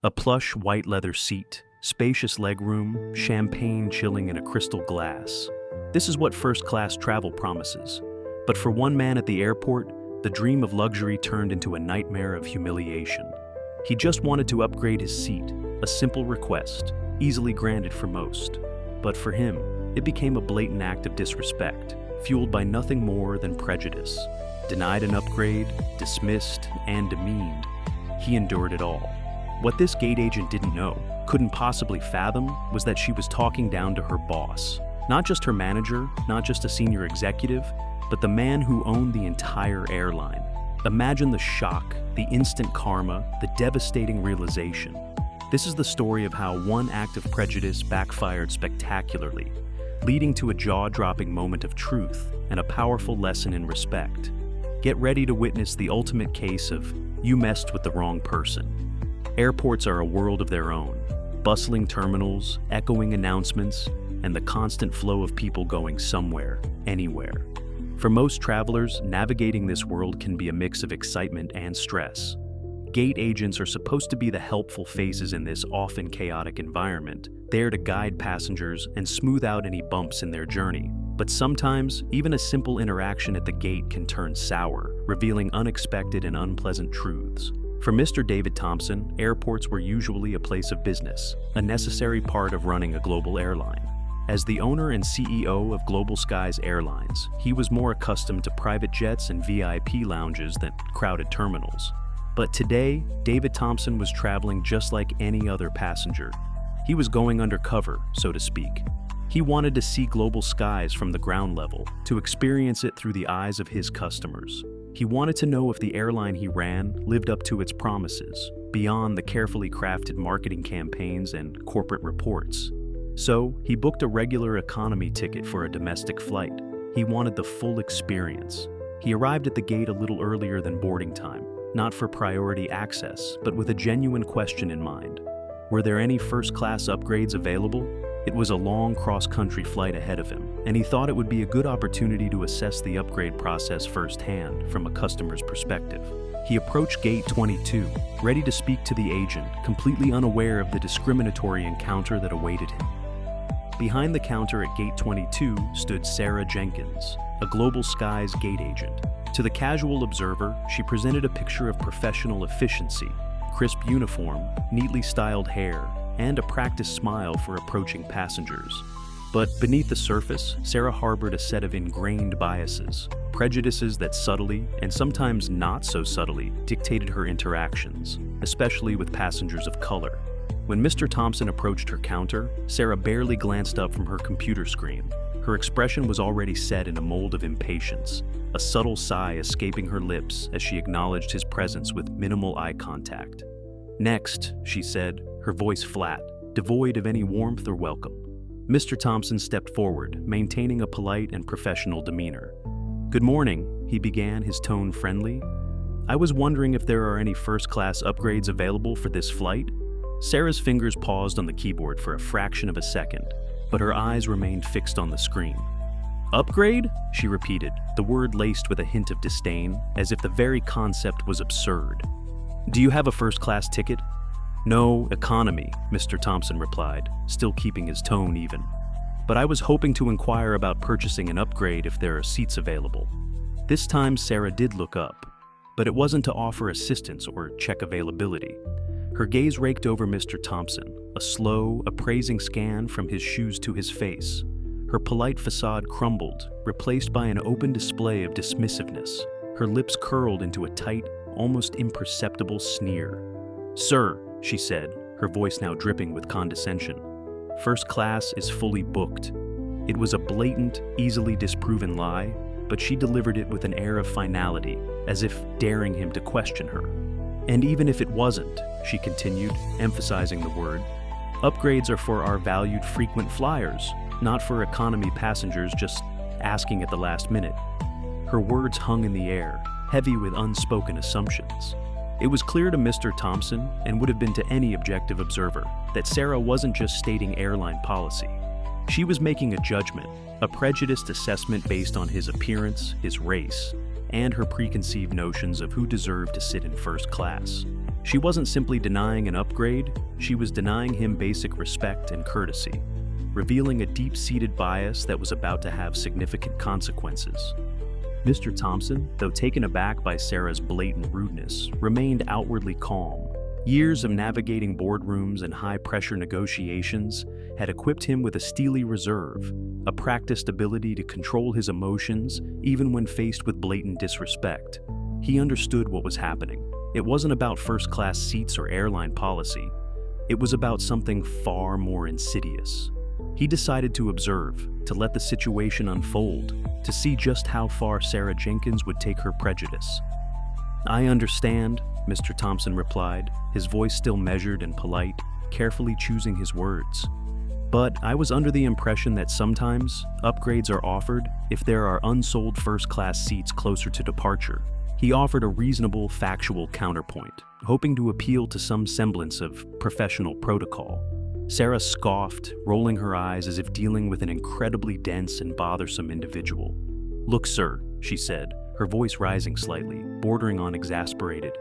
A plush white leather seat, spacious legroom, champagne chilling in a crystal glass. This is what first-class travel promises. But for one man at the airport, the dream of luxury turned into a nightmare of humiliation. He just wanted to upgrade his seat, a simple request, easily granted for most. But for him, it became a blatant act of disrespect, fueled by nothing more than prejudice. Denied an upgrade, dismissed, and demeaned, he endured it all. What this gate agent didn't know, couldn't possibly fathom, was that she was talking down to her boss. Not just her manager, not just a senior executive, but the man who owned the entire airline. Imagine the shock, the instant karma, the devastating realization. This is the story of how one act of prejudice backfired spectacularly, leading to a jaw-dropping moment of truth and a powerful lesson in respect. Get ready to witness the ultimate case of you messed with the wrong person. Airports are a world of their own. Bustling terminals, echoing announcements, and the constant flow of people going somewhere, anywhere. For most travelers, navigating this world can be a mix of excitement and stress. Gate agents are supposed to be the helpful faces in this often chaotic environment, there to guide passengers and smooth out any bumps in their journey. But sometimes, even a simple interaction at the gate can turn sour, revealing unexpected and unpleasant truths. For Mr. David Thompson, airports were usually a place of business, a necessary part of running a global airline. As the owner and CEO of Global Skies Airlines, he was more accustomed to private jets and VIP lounges than crowded terminals. But today, David Thompson was traveling just like any other passenger. He was going undercover, so to speak. He wanted to see Global Skies from the ground level, to experience it through the eyes of his customers. He wanted to know if the airline he ran lived up to its promises, beyond the carefully crafted marketing campaigns and corporate reports. So, he booked a regular economy ticket for a domestic flight. He wanted the full experience. He arrived at the gate a little earlier than boarding time, not for priority access, but with a genuine question in mind. Were there any first-class upgrades available? It was a long cross-country flight ahead of him, and he thought it would be a good opportunity to assess the upgrade process firsthand from a customer's perspective. He approached Gate 22, ready to speak to the agent, completely unaware of the discriminatory encounter that awaited him. Behind the counter at Gate 22 stood Sarah Jenkins, a Global Skies gate agent. To the casual observer, she presented a picture of professional efficiency, crisp uniform, neatly styled hair, and a practiced smile for approaching passengers. But beneath the surface, Sarah harbored a set of ingrained biases, prejudices that subtly, and sometimes not so subtly, dictated her interactions, especially with passengers of color. When Mr. Thompson approached her counter, Sarah barely glanced up from her computer screen. Her expression was already set in a mold of impatience, a subtle sigh escaping her lips as she acknowledged his presence with minimal eye contact. "Next," she said, her voice flat, devoid of any warmth or welcome. Mr. Thompson stepped forward, maintaining a polite and professional demeanor. "Good morning," he began, his tone friendly. "I was wondering if there are any first-class upgrades available for this flight?" Sarah's fingers paused on the keyboard for a fraction of a second, but her eyes remained fixed on the screen. "Upgrade?" she repeated, the word laced with a hint of disdain, as if the very concept was absurd. "Do you have a first-class ticket?" "No, economy," Mr. Thompson replied, still keeping his tone even. "But I was hoping to inquire about purchasing an upgrade if there are seats available." This time Sarah did look up, but it wasn't to offer assistance or check availability. Her gaze raked over Mr. Thompson, a slow, appraising scan from his shoes to his face. Her polite facade crumbled, replaced by an open display of dismissiveness. Her lips curled into a tight, almost imperceptible sneer. "Sir," she said, her voice now dripping with condescension, "first class is fully booked." It was a blatant, easily disproven lie, but she delivered it with an air of finality, as if daring him to question her. "And even if it wasn't," she continued, emphasizing the word, "upgrades are for our valued frequent flyers, not for economy passengers just asking at the last minute." Her words hung in the air, heavy with unspoken assumptions. It was clear to Mr. Thompson, and would have been to any objective observer, that Sarah wasn't just stating airline policy. She was making a judgment, a prejudiced assessment based on his appearance, his race, and her preconceived notions of who deserved to sit in first class. She wasn't simply denying an upgrade, she was denying him basic respect and courtesy, revealing a deep-seated bias that was about to have significant consequences. Mr. Thompson, though taken aback by Sarah's blatant rudeness, remained outwardly calm. Years of navigating boardrooms and high-pressure negotiations had equipped him with a steely reserve, a practiced ability to control his emotions even when faced with blatant disrespect. He understood what was happening. It wasn't about first-class seats or airline policy. It was about something far more insidious. He decided to observe, to let the situation unfold, to see just how far Sarah Jenkins would take her prejudice. "I understand," Mr. Thompson replied, his voice still measured and polite, carefully choosing his words. "But I was under the impression that sometimes upgrades are offered if there are unsold first-class seats closer to departure." He offered a reasonable, factual counterpoint, hoping to appeal to some semblance of professional protocol. Sarah scoffed, rolling her eyes as if dealing with an incredibly dense and bothersome individual. "Look, sir," she said, her voice rising slightly, bordering on exasperated.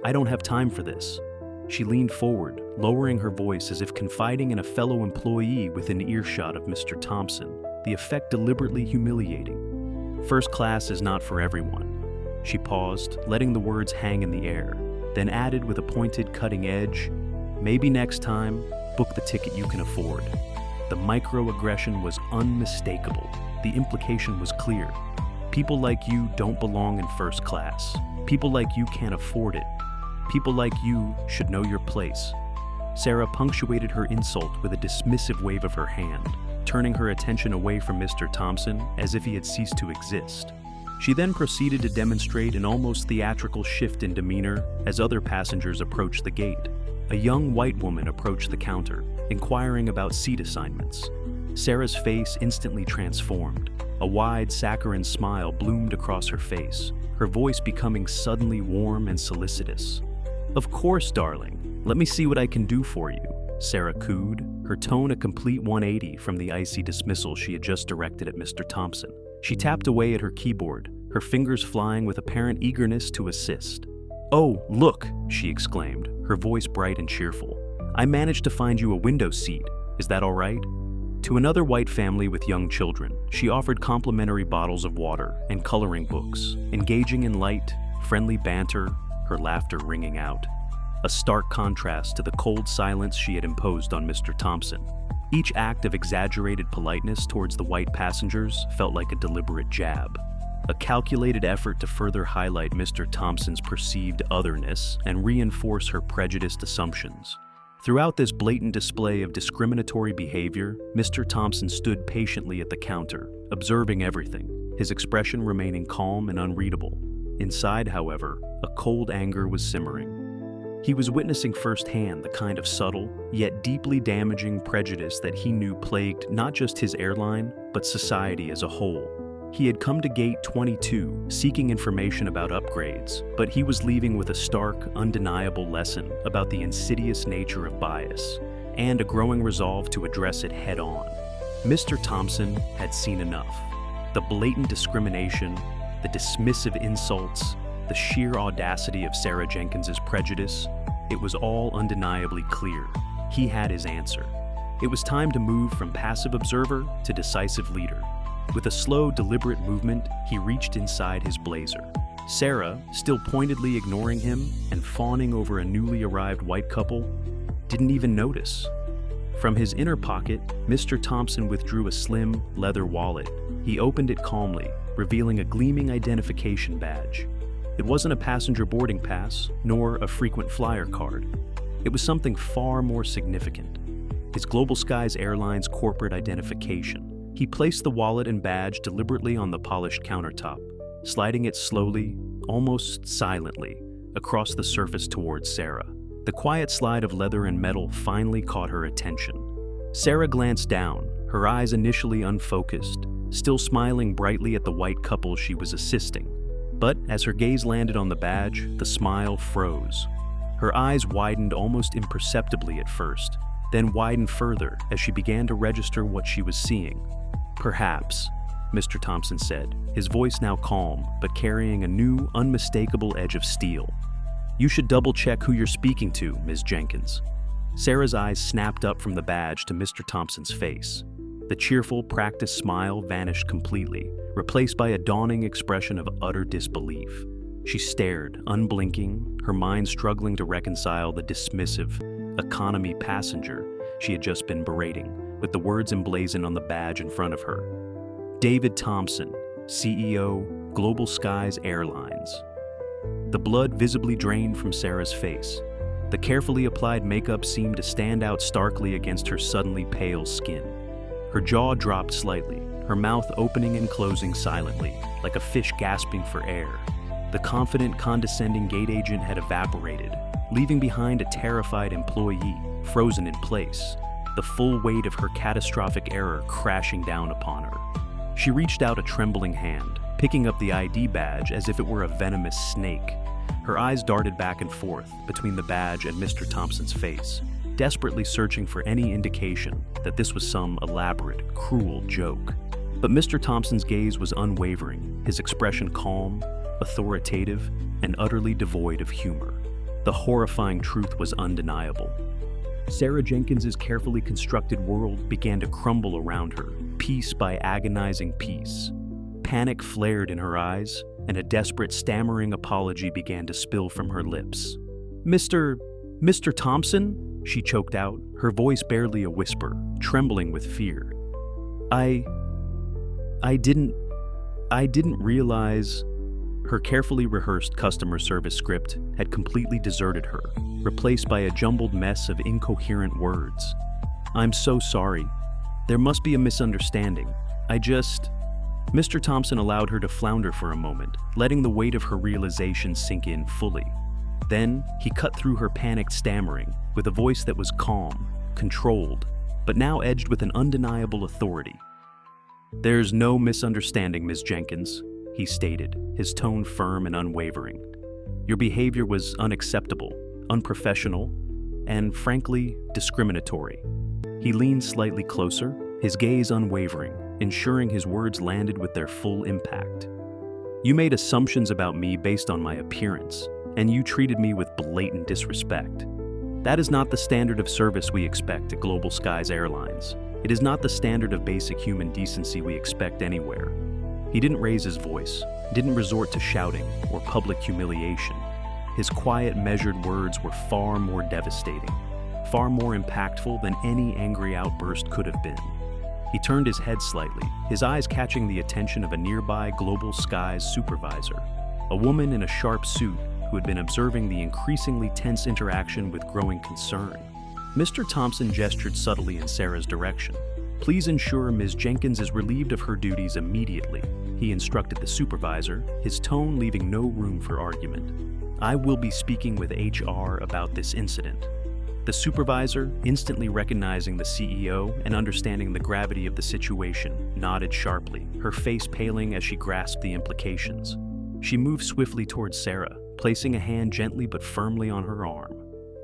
"I don't have time for this." She leaned forward, lowering her voice as if confiding in a fellow employee within earshot of Mr. Thompson, the effect deliberately humiliating. "First class is not for everyone." She paused, letting the words hang in the air, then added with a pointed, cutting edge, "Maybe next time, book the ticket you can afford." The microaggression was unmistakable. The implication was clear. People like you don't belong in first class. People like you can't afford it. People like you should know your place. Sarah punctuated her insult with a dismissive wave of her hand, turning her attention away from Mr. Thompson as if he had ceased to exist. She then proceeded to demonstrate an almost theatrical shift in demeanor as other passengers approached the gate. A young white woman approached the counter, inquiring about seat assignments. Sarah's face instantly transformed. A wide, saccharine smile bloomed across her face, her voice becoming suddenly warm and solicitous. "Of course, darling. Let me see what I can do for you," Sarah cooed, her tone a complete 180 from the icy dismissal she had just directed at Mr. Thompson. She tapped away at her keyboard, her fingers flying with apparent eagerness to assist. "Oh, look," she exclaimed, her voice bright and cheerful. "I managed to find you a window seat. Is that all right?" To another white family with young children, she offered complimentary bottles of water and coloring books, engaging in light, friendly banter, her laughter ringing out. A stark contrast to the cold silence she had imposed on Mr. Thompson. Each act of exaggerated politeness towards the white passengers felt like a deliberate jab, a calculated effort to further highlight Mr. Thompson's perceived otherness and reinforce her prejudiced assumptions. Throughout this blatant display of discriminatory behavior, Mr. Thompson stood patiently at the counter, observing everything, his expression remaining calm and unreadable. Inside, however, a cold anger was simmering. He was witnessing firsthand the kind of subtle, yet deeply damaging prejudice that he knew plagued not just his airline, but society as a whole. He had come to Gate 22 seeking information about upgrades, but he was leaving with a stark, undeniable lesson about the insidious nature of bias, and a growing resolve to address it head-on. Mr. Thompson had seen enough. The blatant discrimination, the dismissive insults, the sheer audacity of Sarah Jenkins's prejudice, it was all undeniably clear. He had his answer. It was time to move from passive observer to decisive leader. With a slow, deliberate movement, he reached inside his blazer. Sarah, still pointedly ignoring him and fawning over a newly arrived white couple, didn't even notice. From his inner pocket, Mr. Thompson withdrew a slim, leather wallet. He opened it calmly, revealing a gleaming identification badge. It wasn't a passenger boarding pass, nor a frequent flyer card. It was something far more significant. His Global Skies Airlines corporate identification. He placed the wallet and badge deliberately on the polished countertop, sliding it slowly, almost silently, across the surface towards Sarah. The quiet slide of leather and metal finally caught her attention. Sarah glanced down, her eyes initially unfocused, still smiling brightly at the white couple she was assisting. But as her gaze landed on the badge, the smile froze. Her eyes widened almost imperceptibly at first, then widened further as she began to register what she was seeing. "Perhaps," Mr. Thompson said, his voice now calm, but carrying a new, unmistakable edge of steel. You should double-check who you're speaking to, Ms. Jenkins." Sarah's eyes snapped up from the badge to Mr. Thompson's face. The cheerful, practiced smile vanished completely, replaced by a dawning expression of utter disbelief. She stared, unblinking, her mind struggling to reconcile the dismissive, economy passenger she had just been berating, with the words emblazoned on the badge in front of her. David Thompson, CEO, Global Skies Airlines. The blood visibly drained from Sarah's face. The carefully applied makeup seemed to stand out starkly against her suddenly pale skin. Her jaw dropped slightly, her mouth opening and closing silently, like a fish gasping for air. The confident, condescending gate agent had evaporated, leaving behind a terrified employee, frozen in place, the full weight of her catastrophic error crashing down upon her. She reached out a trembling hand, picking up the ID badge as if it were a venomous snake. Her eyes darted back and forth between the badge and Mr. Thompson's face, desperately searching for any indication that this was some elaborate, cruel joke. But Mr. Thompson's gaze was unwavering, his expression calm, authoritative, and utterly devoid of humor. The horrifying truth was undeniable. Sarah Jenkins's carefully constructed world began to crumble around her, piece by agonizing piece. Panic flared in her eyes, and a desperate, stammering apology began to spill from her lips. Mr. Thompson?" she choked out, her voice barely a whisper, trembling with fear. I didn't realize." Her carefully rehearsed customer service script had completely deserted her, replaced by a jumbled mess of incoherent words. "I'm so sorry. There must be a misunderstanding. Mr. Thompson allowed her to flounder for a moment, letting the weight of her realization sink in fully. Then, he cut through her panicked stammering with a voice that was calm, controlled, but now edged with an undeniable authority. "There's no misunderstanding, Ms. Jenkins," he stated, his tone firm and unwavering. "Your behavior was unacceptable, unprofessional, and frankly, discriminatory." He leaned slightly closer, his gaze unwavering, ensuring his words landed with their full impact. "You made assumptions about me based on my appearance, and you treated me with blatant disrespect. That is not the standard of service we expect at Global Skies Airlines. It is not the standard of basic human decency we expect anywhere." He didn't raise his voice, didn't resort to shouting or public humiliation. His quiet, measured words were far more devastating, far more impactful than any angry outburst could have been. He turned his head slightly, his eyes catching the attention of a nearby Global Skies supervisor, a woman in a sharp suit who had been observing the increasingly tense interaction with growing concern. Mr. Thompson gestured subtly in Sarah's direction. "Please ensure Ms. Jenkins is relieved of her duties immediately," he instructed the supervisor, his tone leaving no room for argument. "I will be speaking with HR about this incident." The supervisor, instantly recognizing the CEO and understanding the gravity of the situation, nodded sharply, her face paling as she grasped the implications. She moved swiftly towards Sarah, placing a hand gently but firmly on her arm.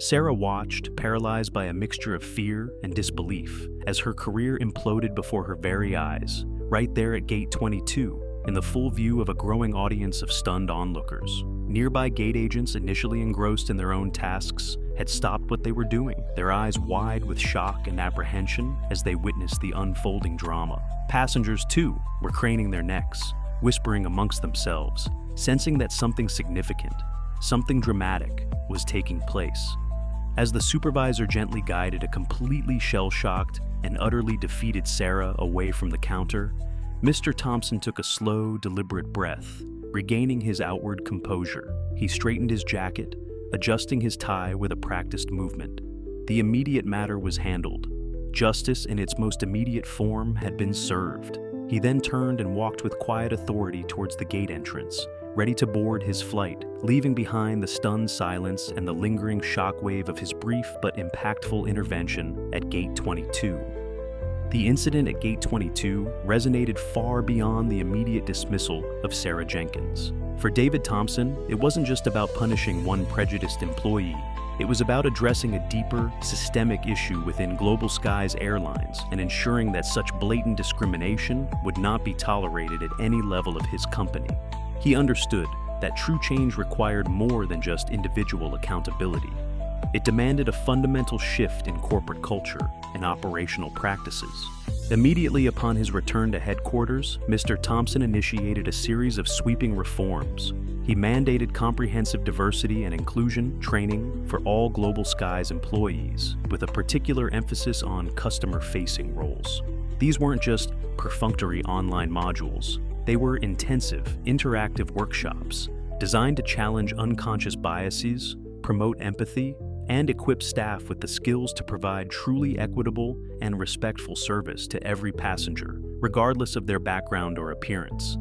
Sarah watched, paralyzed by a mixture of fear and disbelief, as her career imploded before her very eyes, right there at Gate 22, in the full view of a growing audience of stunned onlookers. Nearby gate agents, initially engrossed in their own tasks, had stopped what they were doing, their eyes wide with shock and apprehension as they witnessed the unfolding drama. Passengers, too, were craning their necks, whispering amongst themselves, sensing that something significant, something dramatic, was taking place. As the supervisor gently guided a completely shell-shocked and utterly defeated Sarah away from the counter, Mr. Thompson took a slow, deliberate breath, regaining his outward composure. He straightened his jacket, adjusting his tie with a practiced movement. The immediate matter was handled. Justice in its most immediate form had been served. He then turned and walked with quiet authority towards the gate entrance, ready to board his flight, leaving behind the stunned silence and the lingering shockwave of his brief but impactful intervention at Gate 22. The incident at Gate 22 resonated far beyond the immediate dismissal of Sarah Jenkins. For David Thompson, it wasn't just about punishing one prejudiced employee. It was about addressing a deeper, systemic issue within Global Skies Airlines and ensuring that such blatant discrimination would not be tolerated at any level of his company. He understood that true change required more than just individual accountability. It demanded a fundamental shift in corporate culture and operational practices. Immediately upon his return to headquarters, Mr. Thompson initiated a series of sweeping reforms. He mandated comprehensive diversity and inclusion training for all Global Skies employees, with a particular emphasis on customer-facing roles. These weren't just perfunctory online modules. They were intensive, interactive workshops designed to challenge unconscious biases, promote empathy, and equip staff with the skills to provide truly equitable and respectful service to every passenger, regardless of their background or appearance.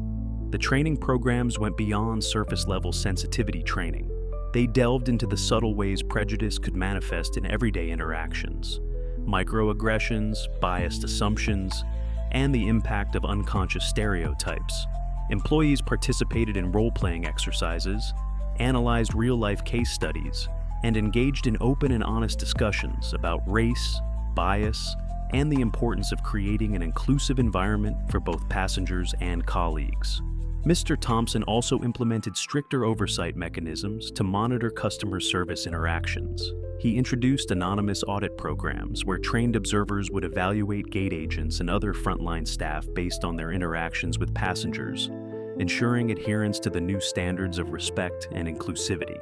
The training programs went beyond surface-level sensitivity training. They delved into the subtle ways prejudice could manifest in everyday interactions, microaggressions, biased assumptions, and the impact of unconscious stereotypes. Employees participated in role-playing exercises, analyzed real-life case studies, and engaged in open and honest discussions about race, bias, and the importance of creating an inclusive environment for both passengers and colleagues. Mr. Thompson also implemented stricter oversight mechanisms to monitor customer service interactions. He introduced anonymous audit programs where trained observers would evaluate gate agents and other frontline staff based on their interactions with passengers, ensuring adherence to the new standards of respect and inclusivity.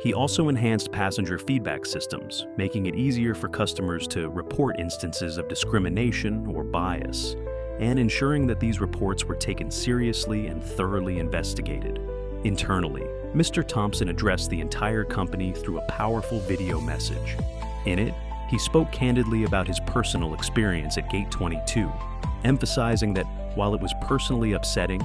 He also enhanced passenger feedback systems, making it easier for customers to report instances of discrimination or bias, and ensuring that these reports were taken seriously and thoroughly investigated. Internally, Mr. Thompson addressed the entire company through a powerful video message. In it, he spoke candidly about his personal experience at Gate 22, emphasizing that while it was personally upsetting,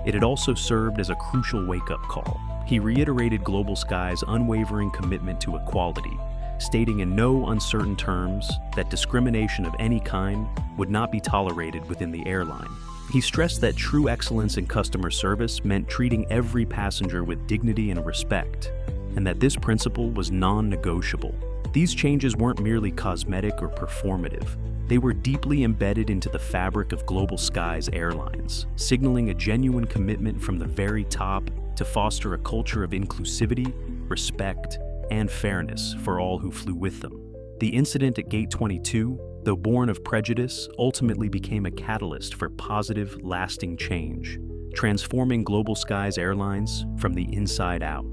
it had also served as a crucial wake-up call. He reiterated Global Sky's unwavering commitment to equality, stating in no uncertain terms that discrimination of any kind would not be tolerated within the airline. He stressed that true excellence in customer service meant treating every passenger with dignity and respect, and that this principle was non-negotiable. These changes weren't merely cosmetic or performative. They were deeply embedded into the fabric of Global Sky's Airlines, signaling a genuine commitment from the very top to foster a culture of inclusivity, respect, and fairness for all who flew with them. The incident at Gate 22, though born of prejudice, ultimately became a catalyst for positive, lasting change, transforming Global Sky's Airlines from the inside out.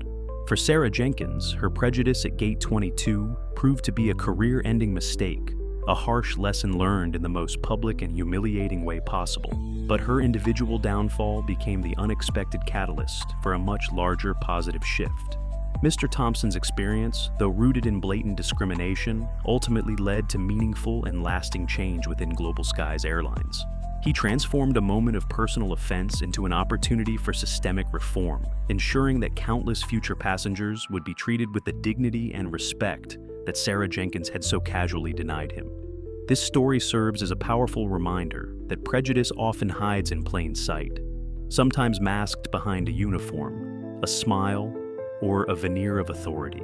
For Sarah Jenkins, her prejudice at Gate 22 proved to be a career-ending mistake, a harsh lesson learned in the most public and humiliating way possible. But her individual downfall became the unexpected catalyst for a much larger positive shift. Mr. Thompson's experience, though rooted in blatant discrimination, ultimately led to meaningful and lasting change within Global Sky's Airlines. He transformed a moment of personal offense into an opportunity for systemic reform, ensuring that countless future passengers would be treated with the dignity and respect that Sarah Jenkins had so casually denied him. This story serves as a powerful reminder that prejudice often hides in plain sight, sometimes masked behind a uniform, a smile, or a veneer of authority.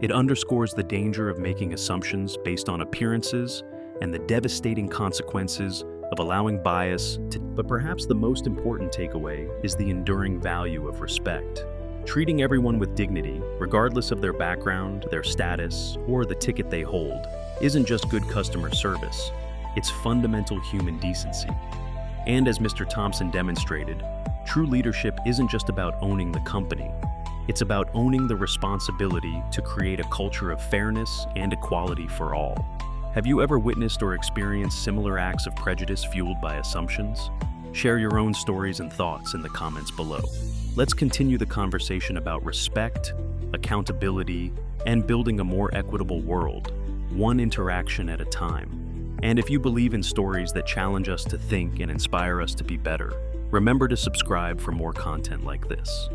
It underscores the danger of making assumptions based on appearances and the devastating consequences of allowing bias to. But perhaps the most important takeaway is the enduring value of respect. Treating everyone with dignity, regardless of their background, their status, or the ticket they hold, isn't just good customer service, it's fundamental human decency. And as Mr. Thompson demonstrated, true leadership isn't just about owning the company, it's about owning the responsibility to create a culture of fairness and equality for all. Have you ever witnessed or experienced similar acts of prejudice fueled by assumptions? Share your own stories and thoughts in the comments below. Let's continue the conversation about respect, accountability, and building a more equitable world, one interaction at a time. And if you believe in stories that challenge us to think and inspire us to be better, remember to subscribe for more content like this.